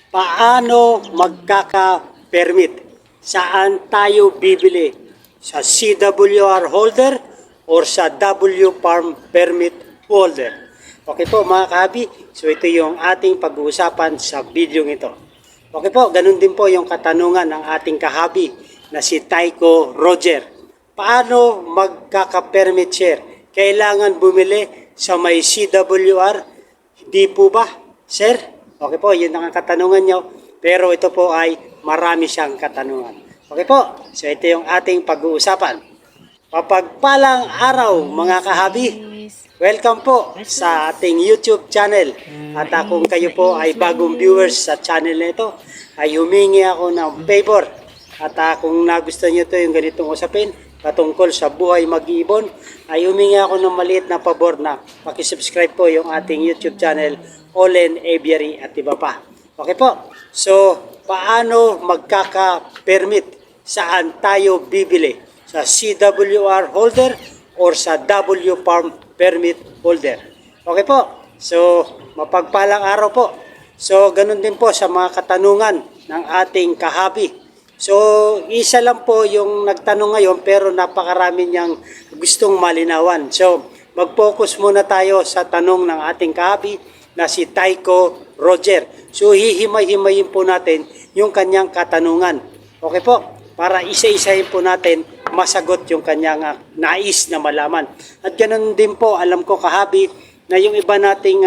Paano magkaka-permit? Saan tayo bibili? Sa CWR holder or sa W Farm Permit holder? Okay po mga kahabi, so ito yung ating pag-uusapan sa video ito. Okay po, ganun din po yung katanungan ng ating kahabi na si Tycho Roger. Paano magkaka-permit share? Kailangan bumili sa may CWR? Di po ba, sir? Okay po, yun ang katanungan nyo. Pero ito po ay marami siyang katanungan. Okay po, so ito yung ating pag-uusapan. Mapagpalang araw mga kahabi. Welcome po sa ating YouTube channel. At kung kayo po ay bagong viewers sa channel na ito, ay humingi ako ng favor. At kung nagustuhan nyo ito yung ganitong usapin, patungkol sa buhay mag-iibon, ay humingi ako ng maliit na pabor na pakisubscribe po yung ating YouTube channel, Olen Aviary at iba pa. Okay po, so paano magkaka-permit? Saan tayo bibili? Sa CWR holder or sa W Farm Permit holder? Okay po, so mapagpalang araw po. So ganun din po sa mga katanungan ng ating kahabi. So, isa lang po yung nagtanong ngayon pero napakarami niyang gustong malinawan. So, mag-focus muna tayo sa tanong ng ating kahabi na si Tycho Roger. So, hihimay-himayin po natin yung kanyang katanungan. Okay po? Para isa-isahin po natin masagot yung kanyang nais na malaman. At ganun din po, alam ko kahabi, na yung iba nating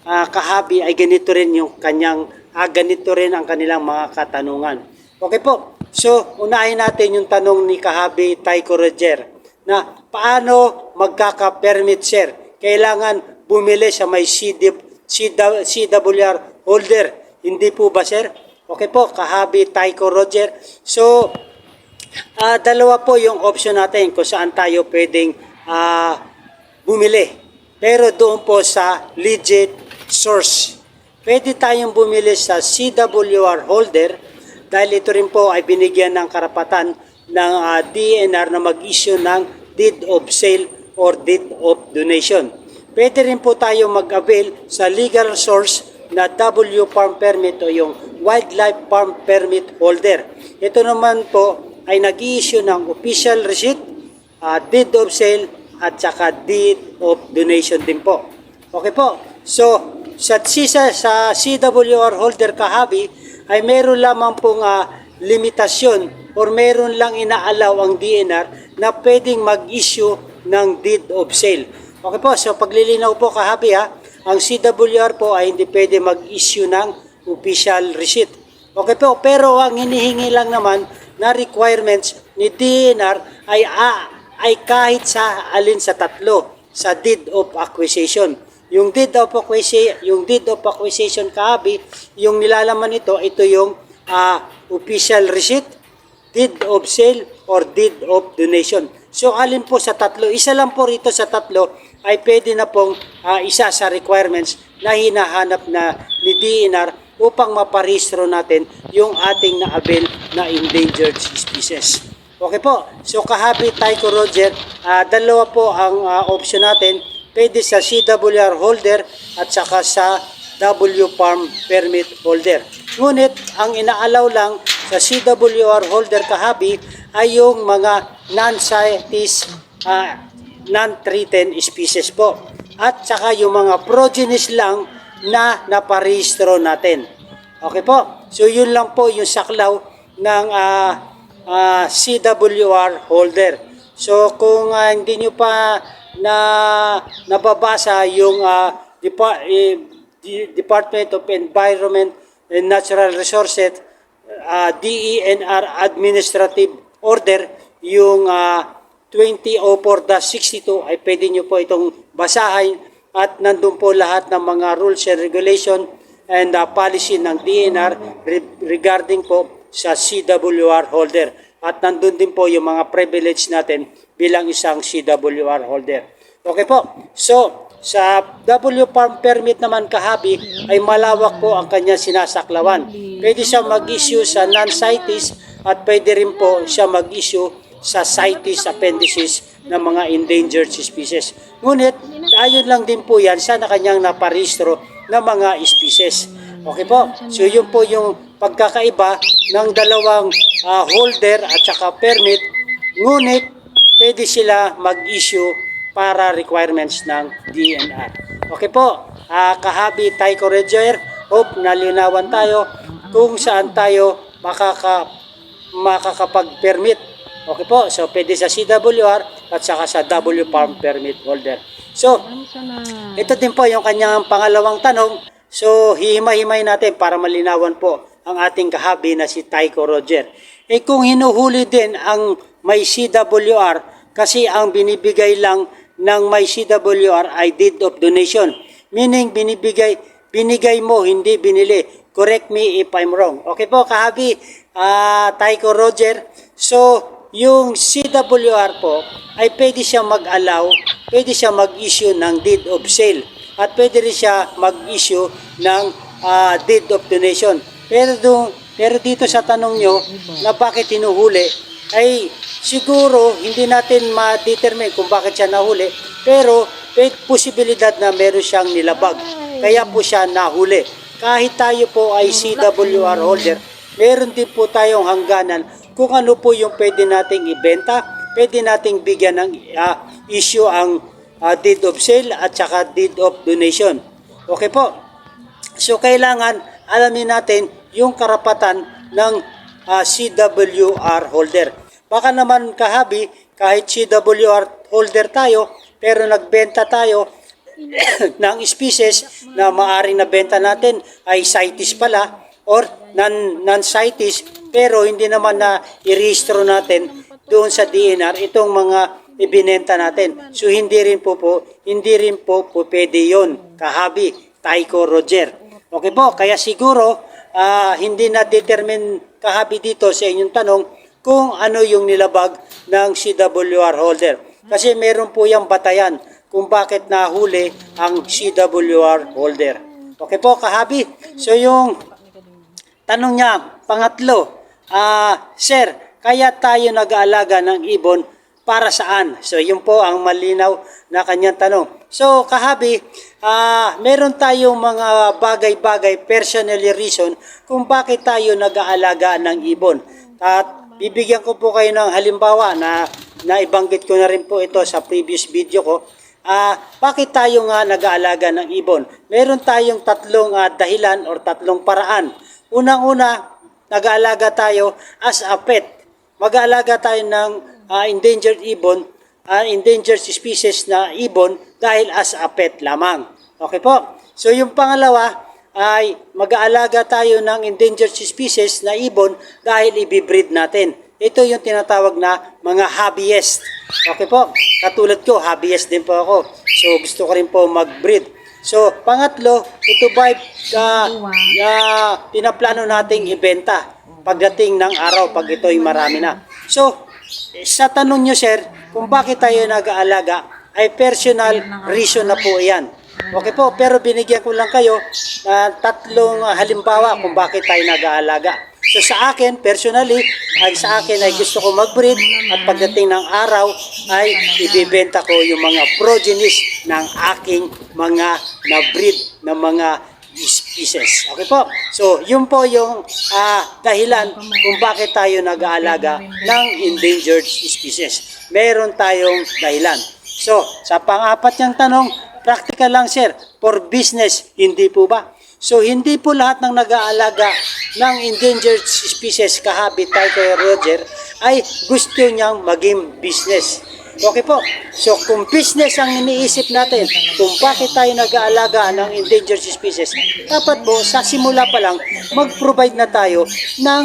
kahabi ay ganito rin yung kanyang, ganito rin ang kanilang mga katanungan. Okay po. So, unahin natin yung tanong ni kahabi Tycho Roger na paano magkaka-permit share? Kailangan bumili sa may CWR holder. Hindi po ba, sir? Okay po, kahabi Tycho Roger. So, dalawa po yung option natin kung saan tayo pwedeng bumili. Pero doon po sa legit source. Pwede tayong bumili sa CWR holder dahil ito rin po ay binigyan ng karapatan ng DENR na mag-issue ng deed of sale or deed of donation. Pwede rin po tayo mag-avail sa legal source na W Farm Permit o yung Wildlife Farm Permit holder. Ito naman po ay nag-issue ng official receipt, deed of sale at saka deed of donation din po. Okay po. So, sa CWR holder kahabi, ay meron lamang pong limitasyon or meron lang inaalaw ang DNR na pwedeng mag-issue ng deed of sale. Okay po, so paglilinaw po kahabi ang CWR po ay hindi pwede mag-issue ng official receipt. Okay po, pero ang hinihingi lang naman na requirements ni DNR ay kahit sa alin sa tatlo, sa deed of acquisition. Yung deed of acquisition kahabi, yung nilalaman ito yung official receipt, deed of sale, or deed of donation. So alin po sa tatlo, isa lang po rito sa tatlo ay pwede na pong isa sa requirements na hinahanap na ni DNR upang maparehistro natin yung ating na-avail na endangered species. Okay po, so kahabi Tycho Roger, dalawa po ang option natin. Pwede sa CWR holder at saka sa W Farm Permit holder. Ngunit, ang inaalaw lang sa CWR holder kahabi ay yung mga non-CITES, non-threatened species po. At saka yung mga progenies lang na naparehistro natin. Okay po? So, yun lang po yung saklaw ng CWR holder. So, kung hindi nyo pa nababasa yung Department of Environment and Natural Resources DENR Administrative Order yung 2004-62 ay pwede nyo po itong basahin at nandun po lahat ng mga rules and regulation and policy ng DENR regarding po sa CWR holder. At nandun din po yung mga privilege natin bilang isang CWR holder. Okay po. So, sa W Farm Permit naman kahabi ay malawak po ang kanyang sinasaklawan. Pwede siya mag-issue sa non-CITES at pwede rin po siya mag-issue sa CITES appendices ng mga endangered species. Ngunit, ayon lang din po yan sa kanyang naparehistro ng mga species. Okay po? So yun po yung pagkakaiba ng dalawang holder at saka permit. Ngunit pwede sila mag-issue para requirements ng DNR. Okay po? Kahabi Tycho Roger, hope nalinawan tayo kung saan tayo makakapag-permit. Okay po, so pwede sa CWR at saka sa W Farm Permit Holder. So, ito din po yung kanyang pangalawang tanong. So, hihimay-himay natin para malinawan po ang ating kahabi na si Tycho Roger. Kung hinuhuli din ang may CWR, kasi ang binibigay lang ng may CWR ay deed of donation. Meaning, binigay mo, hindi binili. Correct me if I'm wrong. Okay po, kahabi, Tycho Roger. So, yung CWR po ay pwede siya mag-allow, pwede siya mag-issue ng deed of sale at pwede rin siya mag-issue ng deed of donation. Pero dito sa tanong nyo na bakit hinuhuli ay siguro hindi natin ma-determine kung bakit siya nahuli, pero may posibilidad na meron siyang nilabag. Kaya po siya nahuli. Kahit tayo po ay CWR holder, meron din po tayong hangganan kung ano po yung pwede nating ibenta, pwede nating bigyan ng issue ang deed of sale at saka deed of donation. Okay po? So kailangan alamin natin yung karapatan ng CWR holder. Baka naman kahabi, kahit CWR holder tayo, pero nagbenta tayo ng species na maaring nabenta natin ay CITES pala or non-CITES, pero hindi naman na i-rehistro natin doon sa DNR itong mga ibinenta natin. So hindi rin po pwede yon, kahabi Tycho Roger. Okay po, kaya siguro hindi na determine kahabi dito sa inyong tanong kung ano yung nilabag ng CWR holder. Kasi meron po yung batayan kung bakit nahuli ang CWR holder. Okay po, kahabi. So yung tanong niya, pangatlo, Sir, kaya tayo nag-aalaga ng ibon para saan? So yun po ang malinaw na kanyang tanong. So kahabi, meron tayong mga bagay-bagay, personally reason kung bakit tayo nag-aalaga ng ibon. At bibigyan ko po kayo ng halimbawa na naibanggit ko na rin po ito sa previous video ko. Bakit tayo nga nag-aalaga ng ibon? Meron tayong tatlong dahilan or tatlong paraan. Unang-una, nag-aalaga tayo as a pet. Mag-aalaga tayo ng endangered ibon, endangered species na ibon dahil as a pet lamang. Okay po? So yung pangalawa ay mag-aalaga tayo ng endangered species na ibon dahil i-breed natin. Ito yung tinatawag na mga hobbyist. Okay po? Katulad ko, hobbyist din po ako. So gusto ko rin po mag-breed. So, pangatlo, ito ba pinaplano nating ibenta pagdating ng araw pag ito'y marami na. So, sa tanong nyo, sir, kung bakit tayo nag-aalaga, ay personal reason na po yan. Okay po, pero binigyan ko lang kayo tatlong halimbawa kung bakit tayo nag-aalaga. So sa akin, personally, sa akin ay gusto ko mag-breed at pagdating ng araw ay ibibenta ko yung mga progenies ng aking mga na-breed na mga species. Okay po? So yun po yung dahilan kung bakit tayo nag-aalaga ng endangered species. Meron tayong dahilan. So sa pang-apat niyang tanong, practical lang sir, for business, hindi po ba? So, hindi po lahat ng nag-aalaga ng endangered species kahabi Tycho Roger ay gusto niyang maging business. Okay po. So, kung business ang iniisip natin, kung bakit tayo nag-aalaga ng endangered species, dapat po, sa simula pa lang, mag-provide na tayo ng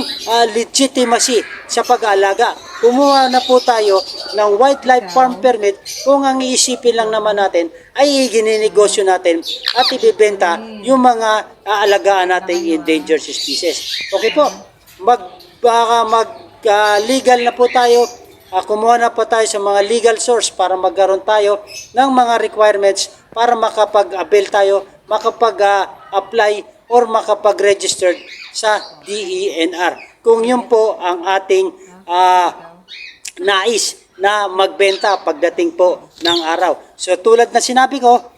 legitimacy sa pag-aalaga. Kumuha na po tayo ng wildlife farm permit kung ang iisipin lang naman natin ay gininegosyo natin at ibibenta yung mga aalagaan nating endangered species. Okay po, legal na po tayo, kumuha na po tayo sa mga legal source para magkaroon tayo ng mga requirements para makapag-avail tayo, makapag-apply or makapag-register sa DENR. Kung yun po ang ating nais na magbenta pagdating po ng araw. So tulad na sinabi ko,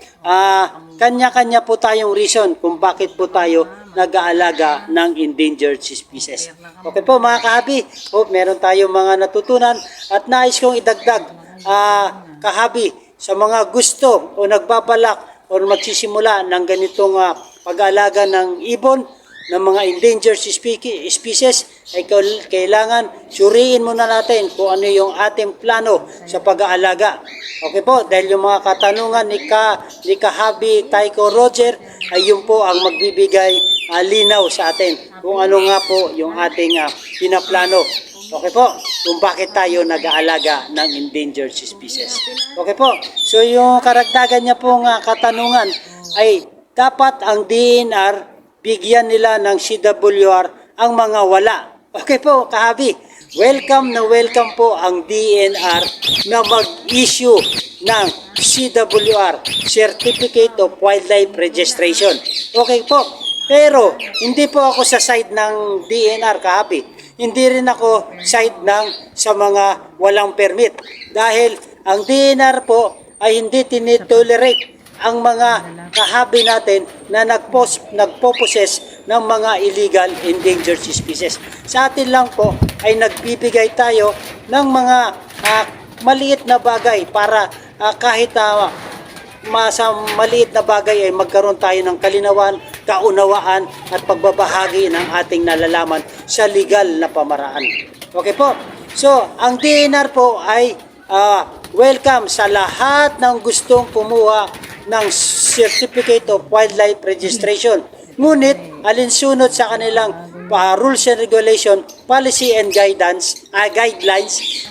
kanya-kanya po tayong reason kung bakit po tayo nag-aalaga ng endangered species. Okay po mga kahabi, hope meron tayong mga natutunan at nais kong idagdag kahabi sa mga gusto o nagbabalak o magsisimula ng ganitong pag-aalaga ng ibon ng mga endangered species ay kailangan suriin muna natin kung ano yung ating plano sa pag-aalaga. Okay po, dahil yung mga katanungan ni Kahabi Taiko Roger ay yun po ang magbibigay linaw sa atin kung ano nga po yung ating pinaplano. Okay po, kung bakit tayo nag-aalaga ng endangered species. Okay po, so yung karagdagan niya pong katanungan ay dapat ang DNR bigyan nila ng CWR ang mga wala. Okay po, kahabi. Welcome na welcome po ang DNR na mag-issue ng CWR, Certificate of Wildlife Registration. Okay po. Pero, hindi po ako sa side ng DNR, kahabi. Hindi rin ako side sa mga walang permit. Dahil ang DNR po ay hindi tinitolerate ang mga kahabi natin na nagpo-possess ng mga illegal endangered species. Sa atin lang po ay nagbibigay tayo ng mga maliit na bagay para kahit sa maliit na bagay ay magkaroon tayo ng kalinawan, kaunawaan at pagbabahagi ng ating nalalaman sa legal na pamaraan. Okay po? So, ang DNR po ay welcome sa lahat ng gustong kumuha ng Certificate of Wildlife Registration. Ngunit, alinsunod sa kanilang rules and regulation, policy and guidelines,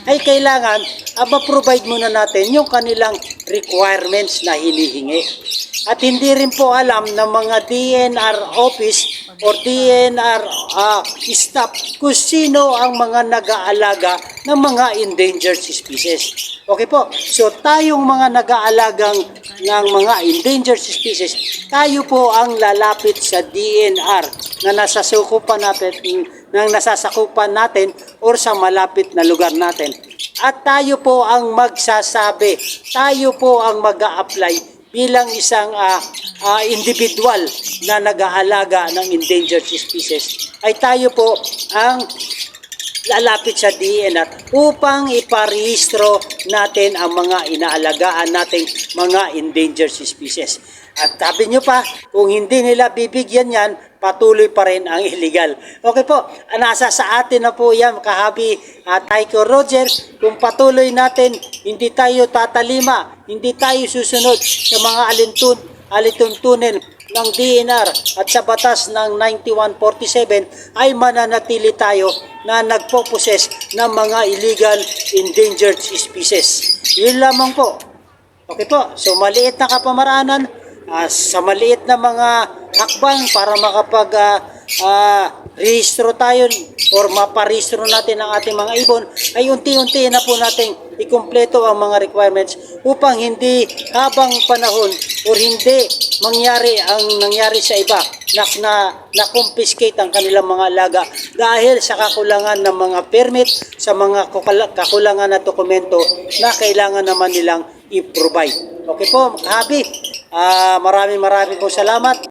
ay kailangan ma-provide muna natin yung kanilang requirements na hinihingi. At hindi rin po alam ng mga DNR office or DNR staff kung sino ang mga nag-aalaga ng mga endangered species. Okay po, so tayong mga nag-aalagang ng mga endangered species, tayo po ang lalapit sa DNR na nasasakupan natin or sa malapit na lugar natin. At tayo po ang magsasabi, tayo po ang mag-a-apply bilang isang individual na nag-aalaga ng endangered species. Ay tayo po ang lalapit sa DNR upang iparehistro natin ang mga inaalagaan nating mga endangered species. At sabi nyo pa, kung hindi nila bibigyan yan, patuloy pa rin ang illegal. Okay po, nasa sa atin na po yan, kahabi Taiko Roger, kung patuloy natin, hindi tayo tatalima, hindi tayo susunod sa mga alituntunin ng DNR at sa batas ng 9147 ay mananatili tayo na nagpo-possess ng mga illegal endangered species. Yun lamang po. Okay po, so maliit na kapamaraanan, sa maliit na mga hakbang para rehistro tayo or maparehistro natin ang ating mga ibon ay unti-unti na po nating ikumpleto ang mga requirements upang hindi habang panahon or hindi mangyari ang nangyari sa iba na confiscate ang kanilang mga alaga dahil sa kakulangan ng mga permit, sa mga kakulangan na dokumento na kailangan naman nilang i-provide. Okay po, happy. Maraming pong salamat.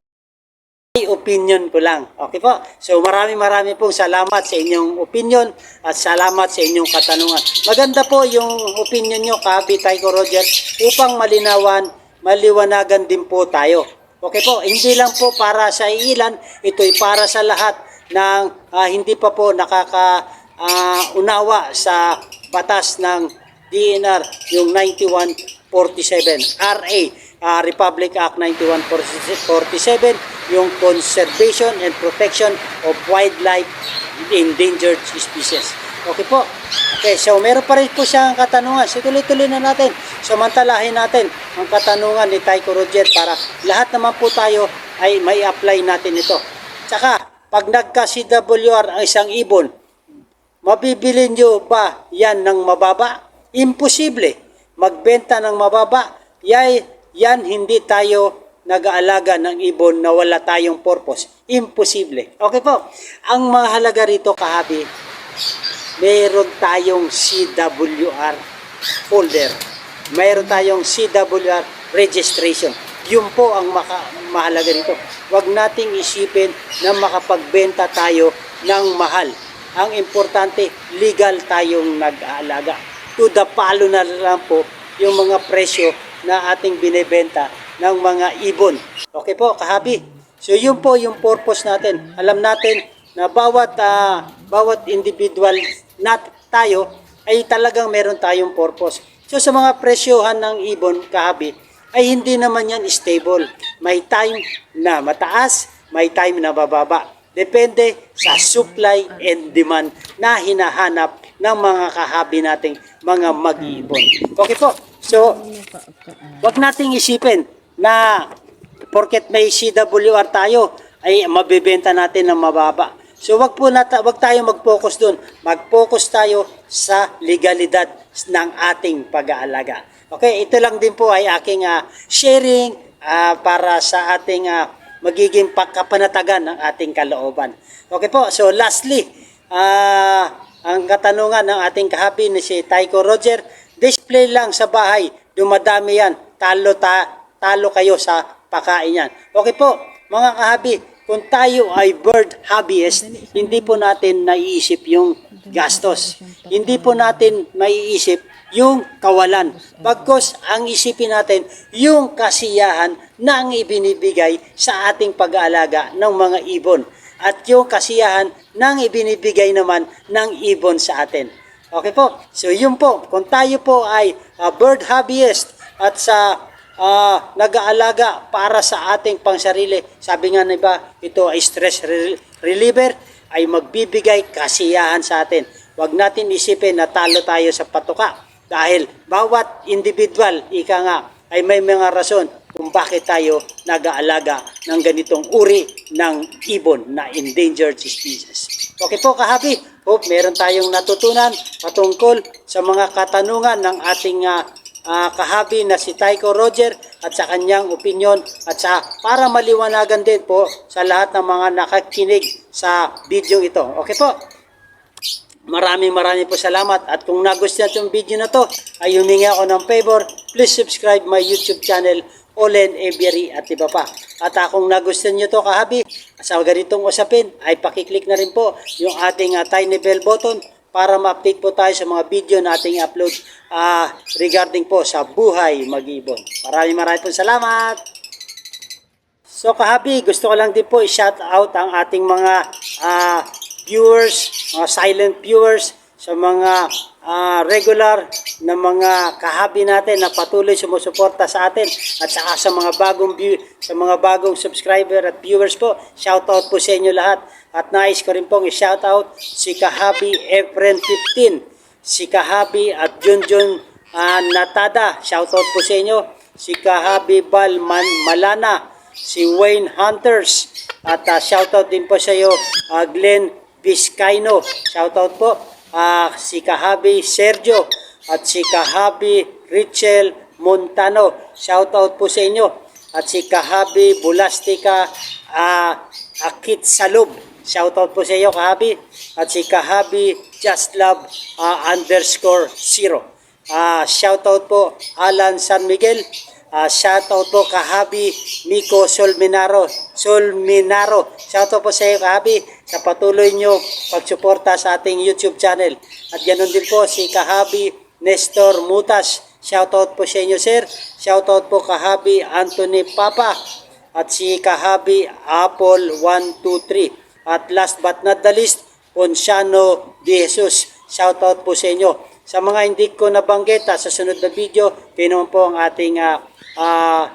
Opinion ko lang. Okay po. So maraming pong salamat sa inyong opinion at salamat sa inyong katanungan. Maganda po yung opinion nyo, Kahabi Taiko Roger, upang maliwanagan din po tayo. Okay po. Hindi lang po para sa ilan, ito'y para sa lahat ng hindi pa po nakakaunawa sa batas ng DNR, yung 9147 RA. Republic Act 9147, yung Conservation and Protection of Wildlife Endangered Species. Okay po. Okay, so meron pa rin po siyang katanungan. So tuloy-tuloy na natin. Samantalahin natin ang katanungan ni Taiko Roger para lahat naman po tayo ay may apply natin ito. Tsaka, pag nagka-CWR ang isang ibon, mabibili nyo ba yan ng mababa? Imposible. Magbenta ng mababa, yan hindi tayo nag-aalaga ng ibon na wala tayong purpose. Imposible. Okay po. Ang mahalaga rito, kahabi, meron tayong CWR folder. Meron tayong CWR registration. Yun po ang mahalaga dito. Huwag nating isipin na makapagbenta tayo ng mahal. Ang importante, legal tayong nag-aalaga. To the palo na lang po yung mga presyo na ating binebenta ng mga ibon. Okay po, kahabi. So yun po yung purpose natin. Alam natin na bawat individual na tayo ay talagang meron tayong purpose. So sa mga presyohan ng ibon, kahabi, ay hindi naman yan stable. May time na mataas, may time na bababa. Depende sa supply and demand na hinahanap ng mga kahabi nating mga mag-iibon. Okay po. So, wag nating isipin na porket may CWR tayo ay mabebenta natin ng mababa. So wag tayo mag-focus doon. Mag-focus tayo sa legalidad ng ating pag-aalaga. Okay, ito lang din po ay aking sharing para sa ating magiging pagkapanatagan ng ating kalooban. Okay po, so lastly, ang katanungan ng ating kahabi ni si Tycho Roger, display lang sa bahay, dumadami yan, talo kayo sa pakain yan. Okay po, mga kahabi, kung tayo ay bird hobbyist, hindi po natin naiisip yung gastos. Hindi po natin maiisip yung kawalan. Pagkos ang isipin natin yung kasiyahan na ang ibinibigay sa ating pag-aalaga ng mga ibon. At yung kasiyahan na ang ibinibigay naman ng ibon sa atin. Okay po? So yun po, kung tayo po ay bird hobbyist at sa nag-aalaga para sa ating pangsarili. Sabi nga na iba, ito ay stress reliever, ay magbibigay kasiyahan sa atin. Huwag natin isipin na talo tayo sa patuka. Dahil bawat individual, ika nga, ay may mga rason kung bakit tayo nag-aalaga ng ganitong uri ng ibon na endangered species. Okay po kahabi, hope meron tayong natutunan patungkol sa mga katanungan ng ating kahabi na si Tycho Roger at sa kanyang opinion at sa para maliwanagan din po sa lahat ng mga nakakinig sa video ito. Okay po? Maraming po salamat at kung nagustuhan itong video na to ay humingi ako ng favor, please subscribe my YouTube channel Olen Aviary at iba pa. At kung nagustuhan nyo to kahabi sa ganitong usapin ay pakiclick na rin po yung ating tiny bell button para ma-update po tayo sa mga video na ating upload regarding po sa buhay mag-ibon. Maraming po salamat! So kahabi, gusto ko lang din po i-shout out ang ating mga viewers, mga silent viewers, sa mga regular na mga kahabi natin na patuloy sumusuporta sa atin at saka sa mga bagong subscriber at viewers po. Shout out po sa inyo lahat. At nais ko rin pong i-shout out si Kahabi Efren 15, si Kahabi at Junjun Natada. Shout out po sa inyo. Si Kahabi Bal Malana, si Wayne Hunters at shout out din po sa iyo Glenn Vizcaino. Shout out po si Kahabi Sergio at si Kahabi Richel Montano. Shout out po sa inyo. At si Kahabi Bulastika Akit Salub. Shout out po sa iyo Kahabi. At si Kahabi Just Love _0. Shout out po Alan San Miguel. Shout out po Kahabi Miko Solminaro. Shout out po sa iyo Kahabi sa patuloy nyo pagsuporta sa ating YouTube channel. At ganoon din po si Kahabi Nestor Mutas. Shout out po sa inyo sir. Shout out po Kahabi Anthony Papa at si Kahabi Apple 123. At last but not the least, Ponciano De Jesus. Shout out po sa inyo. Sa mga hindi ko nabanggit sa sunod na video, kayo naman po ang ating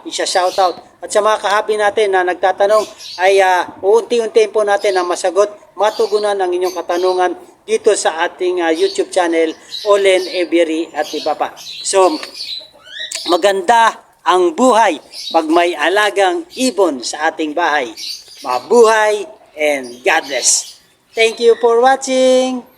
isa-shoutout. At sa mga kahabi natin na nagtatanong ay uunti-untiin po natin ang masagot, matugunan ang inyong katanungan dito sa ating YouTube channel, Olen Aviary at iba pa. So, maganda ang buhay pag may alagang ibon sa ating bahay. Mabuhay and God bless. Thank you for watching.